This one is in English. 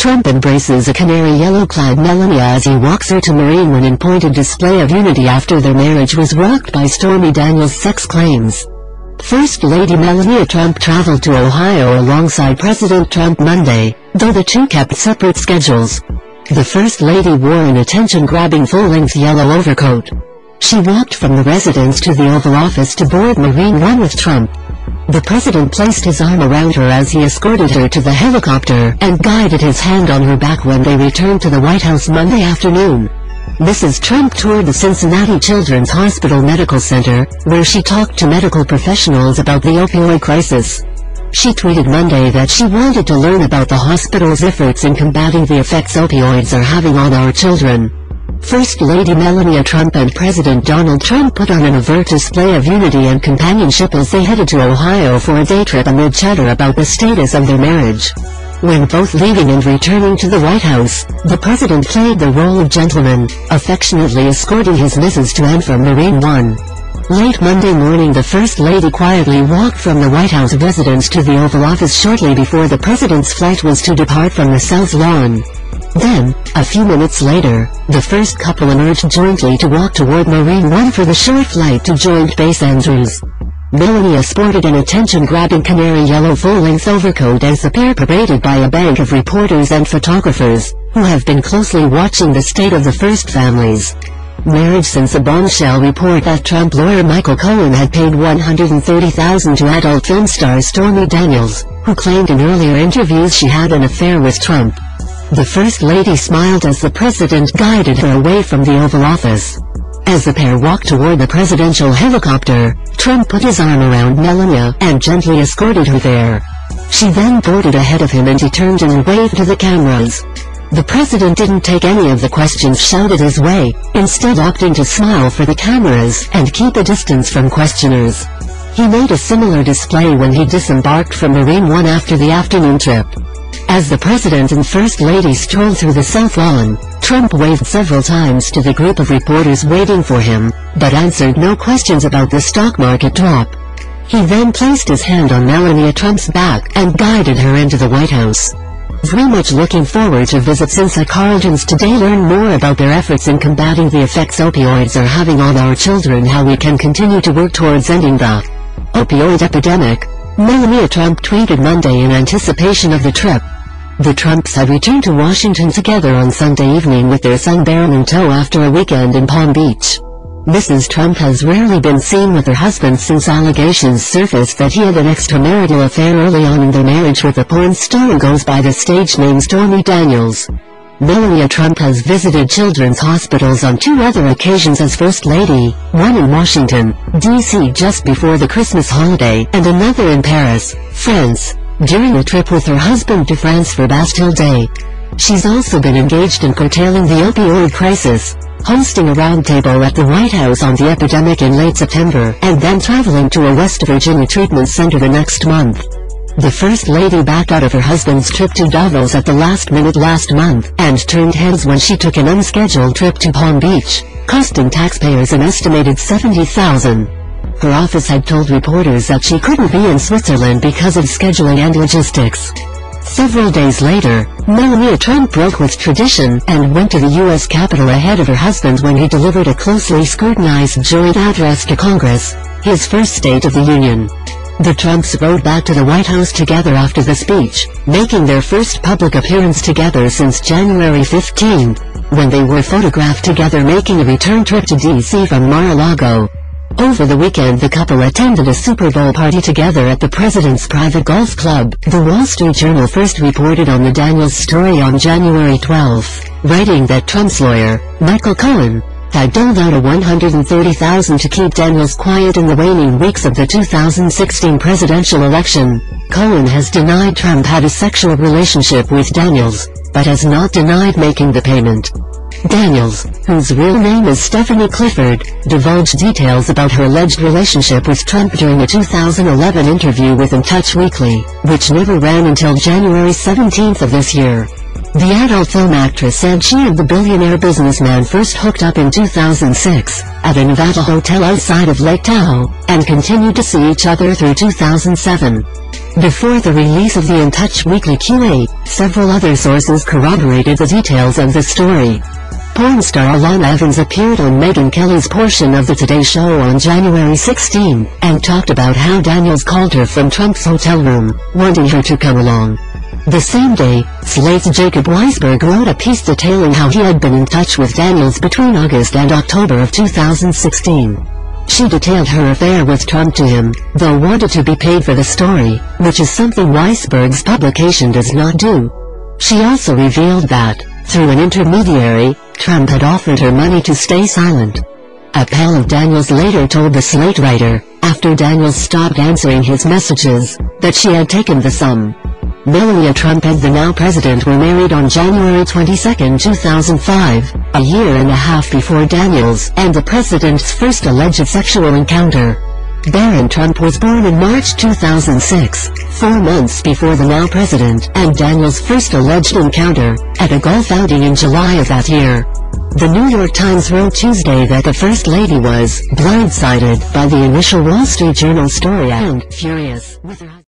Trump embraces a canary yellow-clad Melania as he walks her to Marine One in pointed display of unity after their marriage was rocked by Stormy Daniels' sex claims. First Lady Melania Trump traveled to Ohio alongside President Trump Monday, though the two kept separate schedules. The First Lady wore an attention-grabbing full-length yellow overcoat. She walked from the residence to the Oval Office to board Marine One with Trump. The president placed his arm around her as he escorted her to the helicopter and guided his hand on her back when they returned to the White House Monday afternoon. Mrs. Trump toured the Cincinnati Children's Hospital Medical Center, where she talked to medical professionals about the opioid crisis. She tweeted Monday that she wanted to learn about the hospital's efforts in combating the effects opioids are having on our children. First Lady Melania Trump and President Donald Trump put on an overt display of unity and companionship as they headed to Ohio for a day trip amid chatter about the status of their marriage. When both leaving and returning to the White House, the president played the role of gentleman, affectionately escorting his missus to and from Marine One. Late Monday morning, the First Lady quietly walked from the White House residence to the Oval Office shortly before the president's flight was to depart from the South Lawn. Then, a few minutes later, the first couple emerged jointly to walk toward Marine One for the short flight to Joint Base Andrews. Melania sported an attention-grabbing canary yellow full-length overcoat as the pair paraded by a bank of reporters and photographers, who have been closely watching the state of the first families marriage since a bombshell report that Trump lawyer Michael Cohen had paid $130,000 to adult film star Stormy Daniels, who claimed in earlier interviews she had an affair with Trump. The First Lady smiled as the president guided her away from the Oval Office. As the pair walked toward the presidential helicopter, Trump put his arm around Melania and gently escorted her there. She then boarded ahead of him and he turned and waved to the cameras. The president didn't take any of the questions shouted his way, instead opting to smile for the cameras and keep a distance from questioners. He made a similar display when he disembarked from Marine One after the afternoon trip. As the president and First Lady strolled through the South Lawn, Trump waved several times to the group of reporters waiting for him, but answered no questions about the stock market drop. He then placed his hand on Melania Trump's back and guided her into the White House. Very much looking forward to visit Cincy Carlton's today. Learn more about their efforts in combating the effects opioids are having on our children, how we can continue to work towards ending the opioid epidemic, Melania Trump tweeted Monday in anticipation of the trip. The Trumps had returned to Washington together on Sunday evening with their son Barron in tow after a weekend in Palm Beach. Mrs. Trump has rarely been seen with her husband since allegations surfaced that he had an extramarital affair early on in their marriage with a porn star who goes by the stage name Stormy Daniels. Melania Trump has visited children's hospitals on two other occasions as First Lady, one in Washington, D.C. just before the Christmas holiday and another in Paris, France, during a trip with her husband to France for Bastille Day. She's also been engaged in curtailing the opioid crisis, hosting a roundtable at the White House on the epidemic in late September and then traveling to a West Virginia treatment center the next month. The First Lady backed out of her husband's trip to Davos at the last minute last month and turned heads when she took an unscheduled trip to Palm Beach, costing taxpayers an estimated $70,000. Her office had told reporters that she couldn't be in Switzerland because of scheduling and logistics. Several days later, Melania Trump broke with tradition and went to the U.S. Capitol ahead of her husband when he delivered a closely scrutinized joint address to Congress, his first State of the Union. The Trumps rode back to the White House together after the speech, making their first public appearance together since January 15, when they were photographed together making a return trip to D.C. from Mar-a-Lago. Over the weekend, the couple attended a Super Bowl party together at the president's private golf club. The Wall Street Journal first reported on the Daniels story on January 12, writing that Trump's lawyer, Michael Cohen, had doled out $130,000 to keep Daniels quiet in the waning weeks of the 2016 presidential election. Cohen has denied Trump had a sexual relationship with Daniels, but has not denied making the payment. Daniels, whose real name is Stephanie Clifford, divulged details about her alleged relationship with Trump during a 2011 interview with In Touch Weekly, which never ran until January 17 of this year. The adult film actress said she and the billionaire businessman first hooked up in 2006, at a Nevada hotel outside of Lake Tahoe, and continued to see each other through 2007. Before the release of the In Touch Weekly Q&A, several other sources corroborated the details of the story. Porn star Alana Evans appeared on Megyn Kelly's portion of the Today Show on January 16, and talked about how Daniels called her from Trump's hotel room, wanting her to come along. The same day, Slate's Jacob Weisberg wrote a piece detailing how he had been in touch with Daniels between August and October of 2016. She detailed her affair with Trump to him, though wanted to be paid for the story, which is something Weisberg's publication does not do. She also revealed that, through an intermediary, Trump had offered her money to stay silent. A pal of Daniels later told the Slate writer, after Daniels stopped answering his messages, that she had taken the sum. Melania Trump and the now president were married on January 22, 2005, a year and a half before Daniels and the president's first alleged sexual encounter. Barron Trump was born in March 2006, 4 months before the now president and Daniels' first alleged encounter, at a golf outing in July of that year. The New York Times wrote Tuesday that the First Lady was blindsided by the initial Wall Street Journal story and furious with her